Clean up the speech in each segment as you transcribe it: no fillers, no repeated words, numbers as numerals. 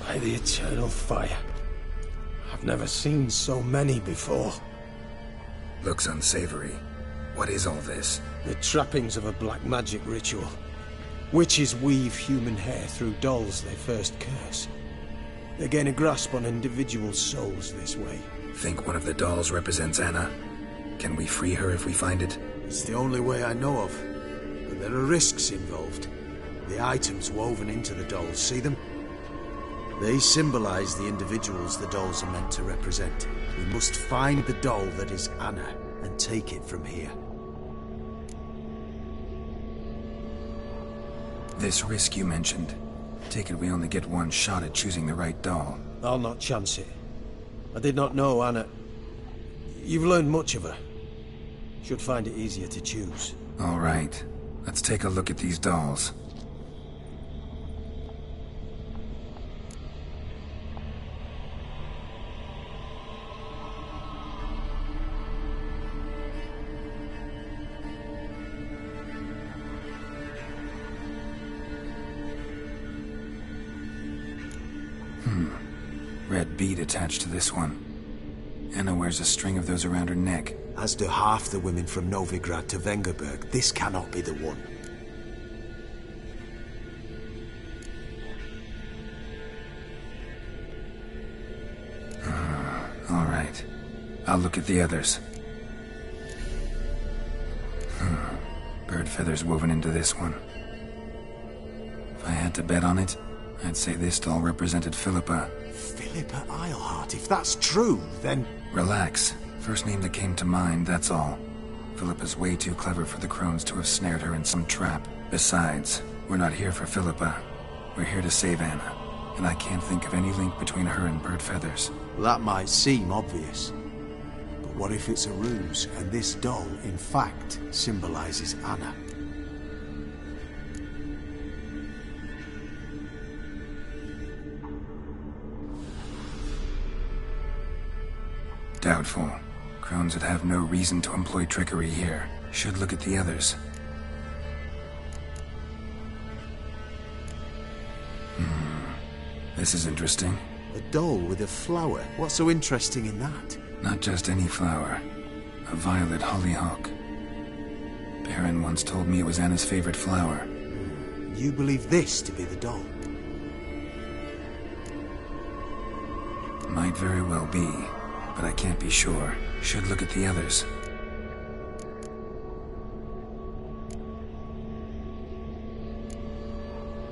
By the eternal fire. I've never seen so many before. Looks unsavory. What is all this? The trappings of a black magic ritual. Witches weave human hair through dolls they first curse. They gain a grasp on individual souls this way. Think one of the dolls represents Anna? Can we free her if we find it? It's the only way I know of. But there are risks involved. The items woven into the dolls, see them? They symbolize the individuals the dolls are meant to represent. We must find the doll that is Anna and take it from here. This risk you mentioned. Take it we only get one shot at choosing the right doll. I'll not chance it. I did not know Anna. You've learned much of her. Should find it easier to choose. All right. Let's take a look at these dolls. Red bead attached to this one. Anna wears a string of those around her neck. As do half the women from Novigrad to Vengerberg. This cannot be the one. All right. I'll look at the others. Bird feathers woven into this one. If I had to bet on it, I'd say this doll represented Philippa. Philippa Eilhart, if that's true, then... Relax. First name that came to mind, that's all. Philippa's way too clever for the crones to have snared her in some trap. Besides, we're not here for Philippa. We're here to save Anna. And I can't think of any link between her and Bird Feathers. That might seem obvious. But what if it's a ruse, and this doll, in fact, symbolizes Anna? Doubtful. Crones would have no reason to employ trickery here. Should look at the others. This is interesting. A doll with a flower. What's so interesting in that? Not just any flower. A violet hollyhock. Baron once told me it was Anna's favorite flower. You believe this to be the doll? Might very well be, but I can't be sure. Should look at the others.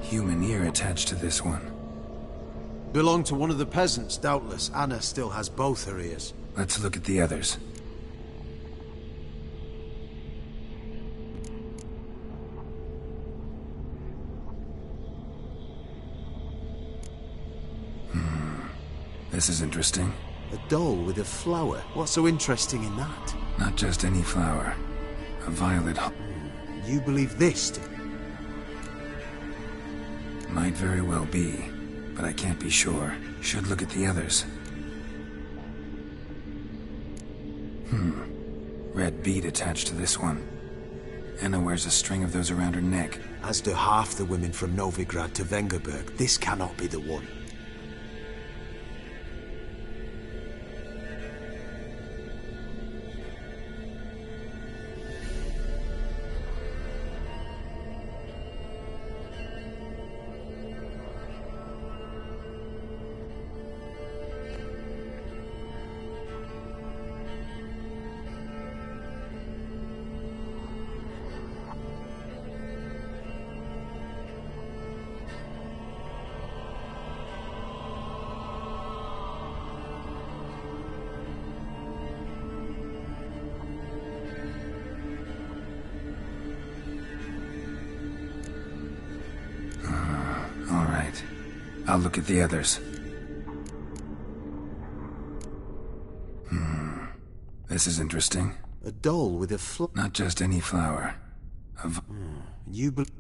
Human ear attached to this one. Belonged to one of the peasants, doubtless. Anna still has both her ears. Let's look at the others. This is interesting. A doll with a flower. What's so interesting in that? Not just any flower. A violet You believe this to... Might very well be, but I can't be sure. Should look at the others. Red bead attached to this one. Anna wears a string of those around her neck. As do half the women from Novigrad to Vengerberg. This cannot be the one. I'll look at the others. This is interesting. A doll with a flower. Not just any flower. You believe...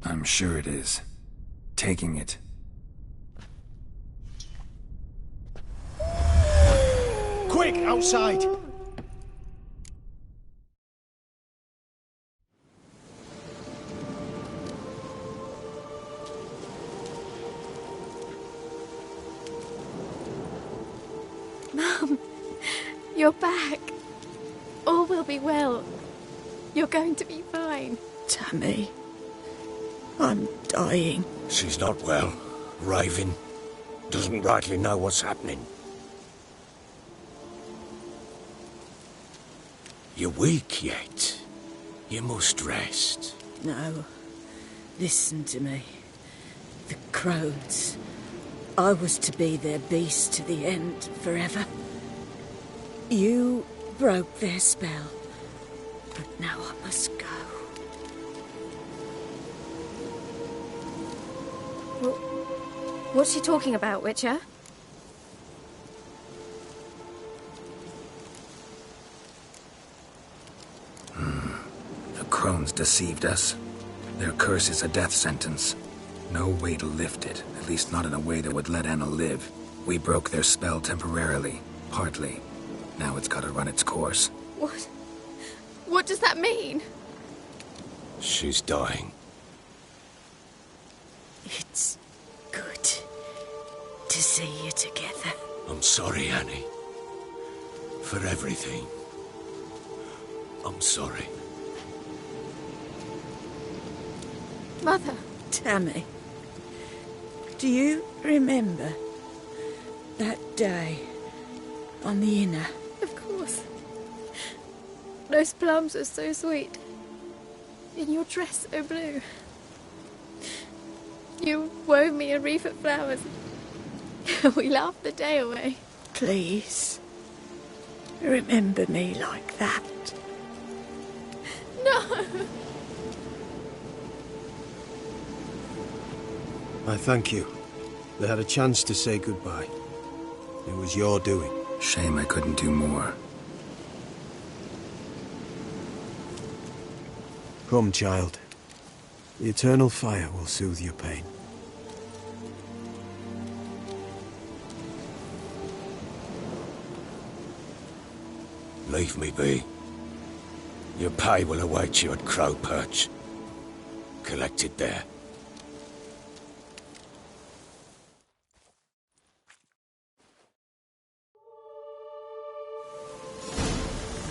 I'm sure it is. Taking it. Quick, outside! You're back. All will be well. You're going to be fine. Tammy, I'm dying. She's not well. Raving. Doesn't rightly know what's happening. You're weak yet. You must rest. No. Listen to me. The crones. I was to be their beast to the end, forever. You broke their spell. But now I must go. What's she talking about, Witcher? The crones deceived us. Their curse is a death sentence. No way to lift it, at least not in a way that would let Anna live. We broke their spell temporarily, partly. Now it's gotta run its course. What? What does that mean? She's dying. It's good to see you together. I'm sorry, Annie. For everything. I'm sorry. Mother. Tammy, do you remember that day on the Inner? Of course. Those plums are so sweet. In your dress so blue. You wove me a wreath of flowers. We laughed the day away. Please, remember me like that. No! I thank you. They had a chance to say goodbye. It was your doing. Shame I couldn't do more. Come, child. The eternal fire will soothe your pain. Leave me be. Your pay will await you at Crow Perch. Collect it there.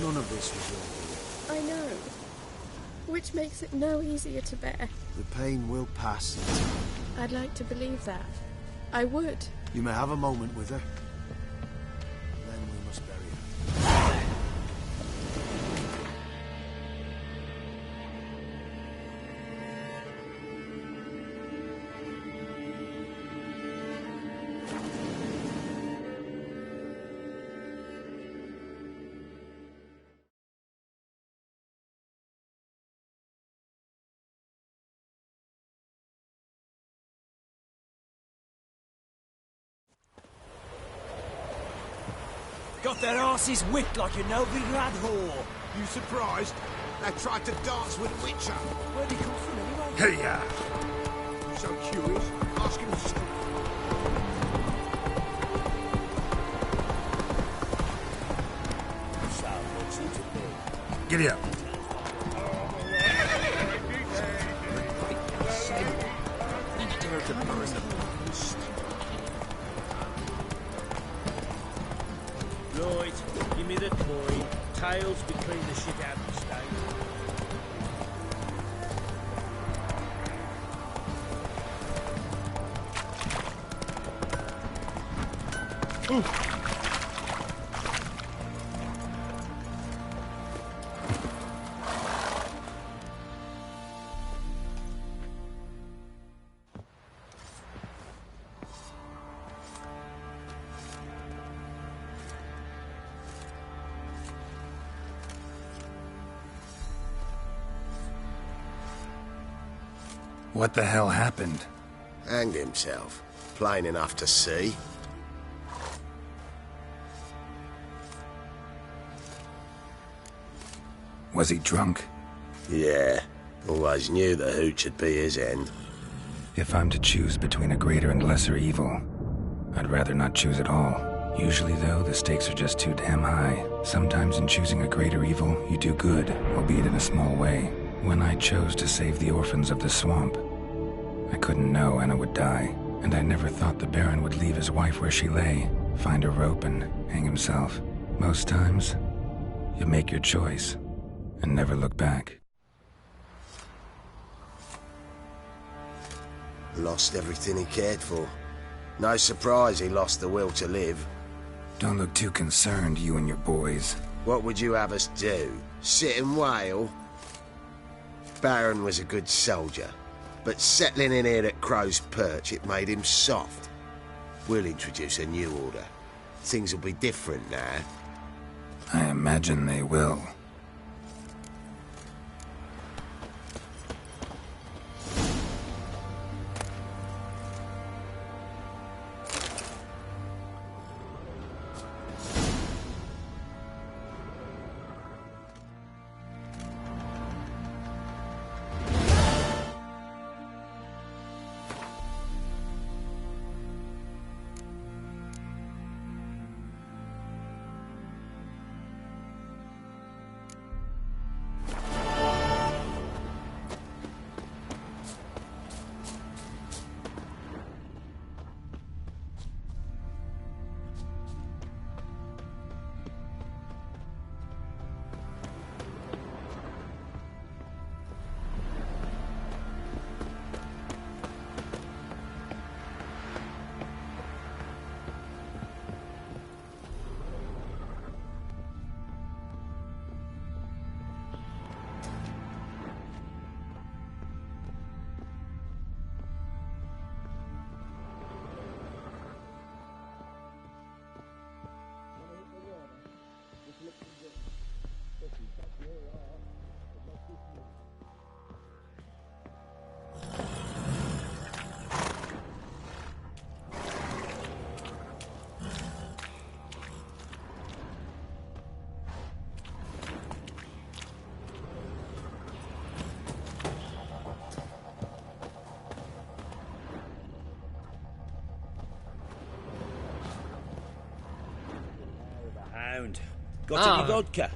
None of this was your doing. I know. Which makes it no easier to bear. The pain will pass. I'd like to believe that. I would. You may have a moment with her. Then we must bury her. Got their asses whipped like a no-good lad whore. You surprised? They tried to dance with Witcher. Where'd he come from anyway? Hey, ya! So curious. Ask him yourself. So, what's he to do? Giddy up. Right, give me the coin. Tails between the shit out of the stake. What the hell happened? Hanged himself. Plain enough to see. Was he drunk? Yeah. Always knew the hooch would be his end. If I'm to choose between a greater and lesser evil, I'd rather not choose at all. Usually, though, the stakes are just too damn high. Sometimes in choosing a greater evil, you do good, albeit in a small way. When I chose to save the orphans of the swamp, I couldn't know Anna would die, and I never thought the Baron would leave his wife where she lay, find a rope and hang himself. Most times, you make your choice and never look back. Lost everything he cared for. No surprise he lost the will to live. Don't look too concerned, you and your boys. What would you have us do? Sit and wail? Baron was a good soldier, but settling in here at Crow's Perch, it made him soft. We'll introduce a new order. Things will be different now. I imagine they will. Got any vodka?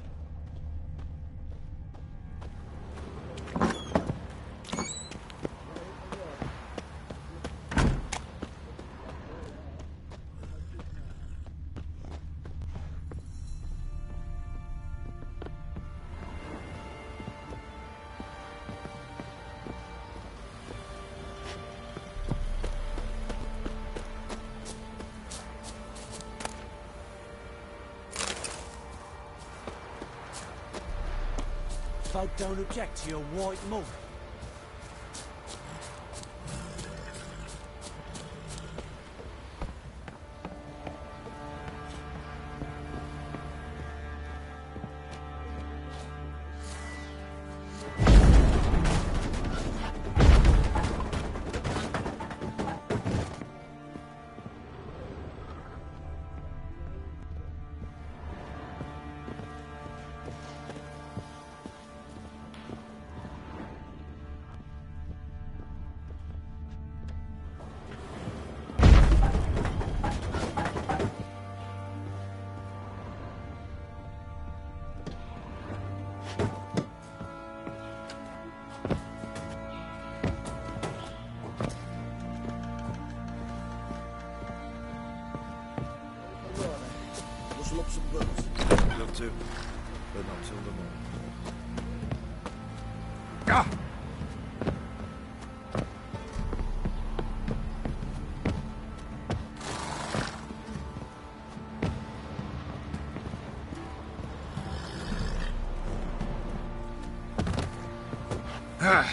Folk don't object to your white mug. Lots of books. Love to, but not till the morning. Ah! Ah!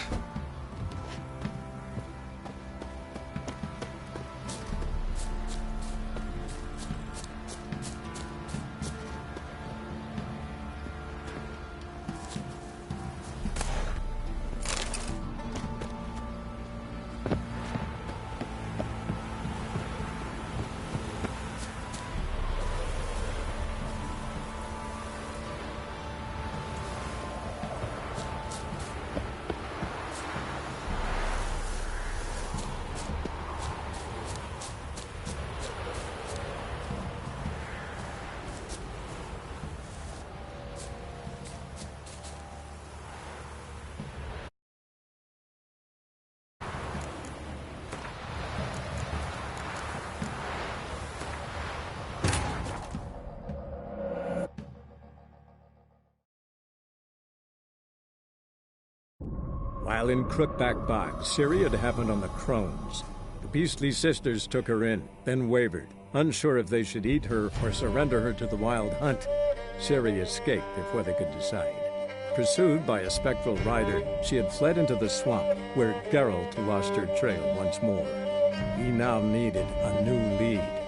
While in Crookback Bog, Ciri had happened on the Crones. The Beastly Sisters took her in, then wavered, unsure if they should eat her or surrender her to the Wild Hunt. Ciri escaped before they could decide. Pursued by a spectral rider, she had fled into the swamp, where Geralt lost her trail once more. He now needed a new lead.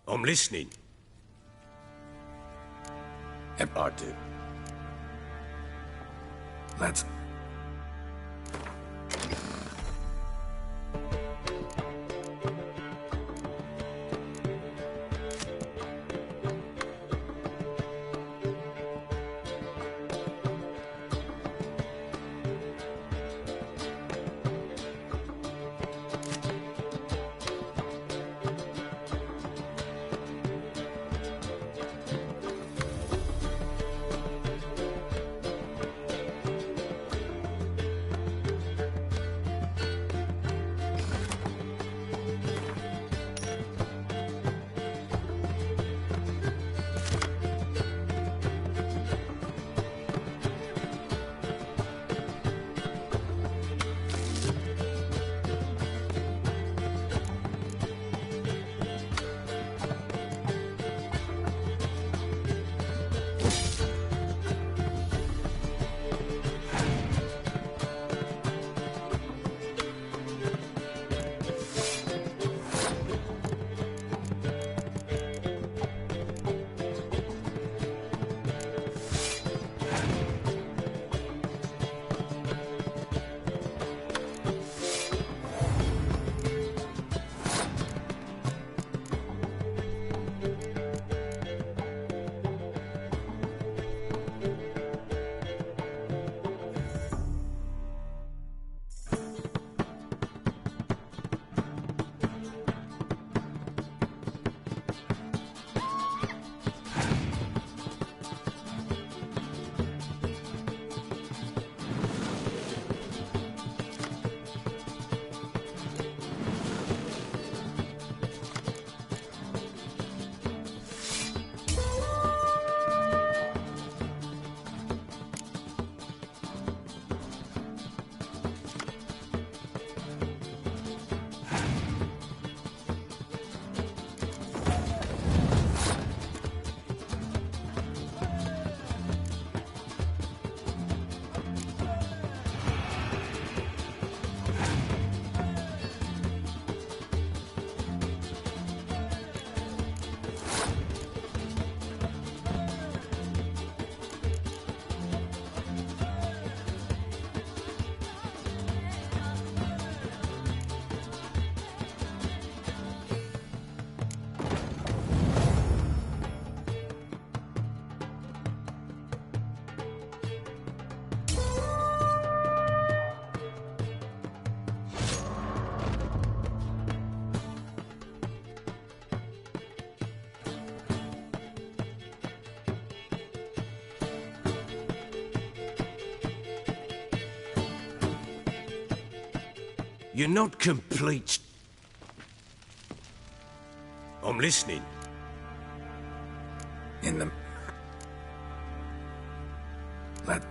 I'm listening. I do. Let's... You're not complete I'm listening. In the... Let...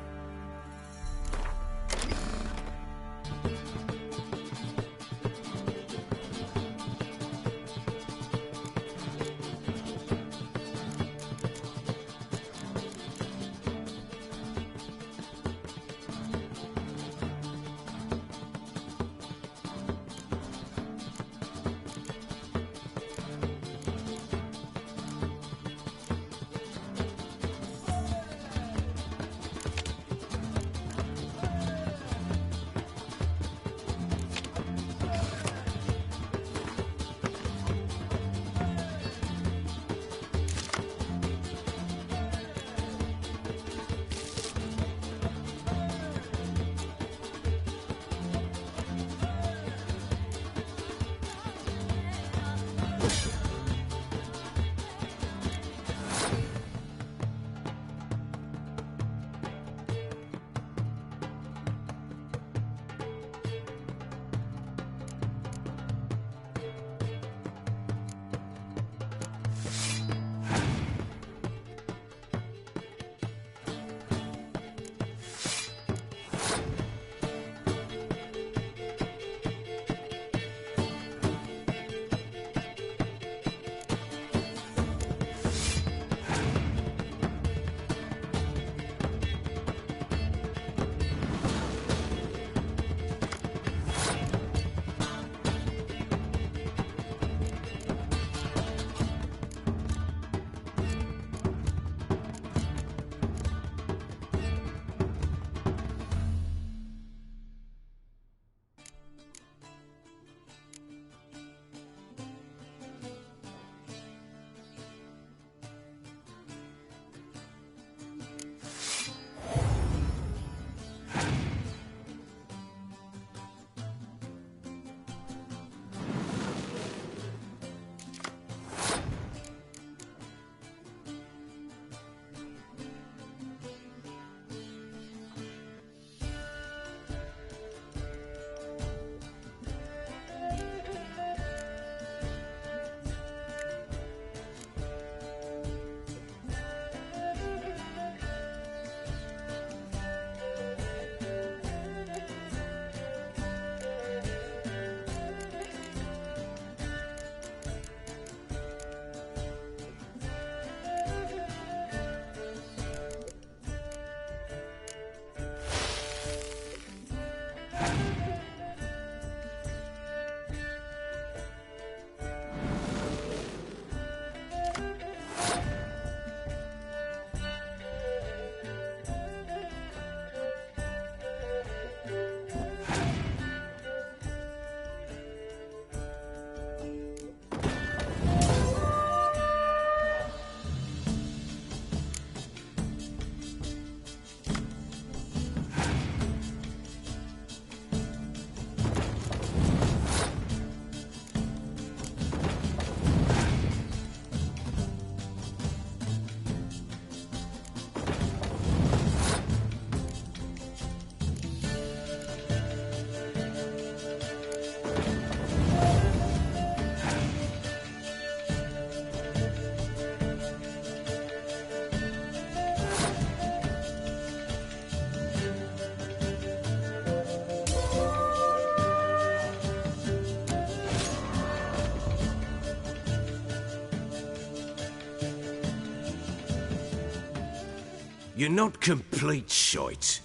You're not complete shite,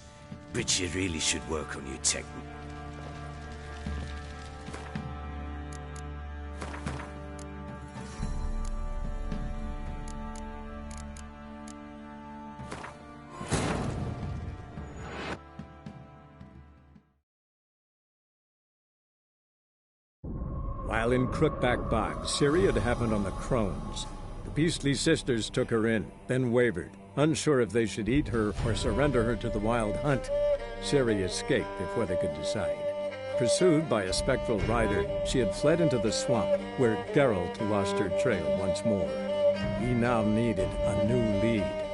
but you really should work on your technique. While in Crookback Bog, Ciri had happened on the Crones. The Beastly Sisters took her in, then wavered, unsure if they should eat her or surrender her to the Wild Hunt. Ciri escaped before they could decide. Pursued by a spectral rider, she had fled into the swamp, where Geralt lost her trail once more. He now needed a new lead.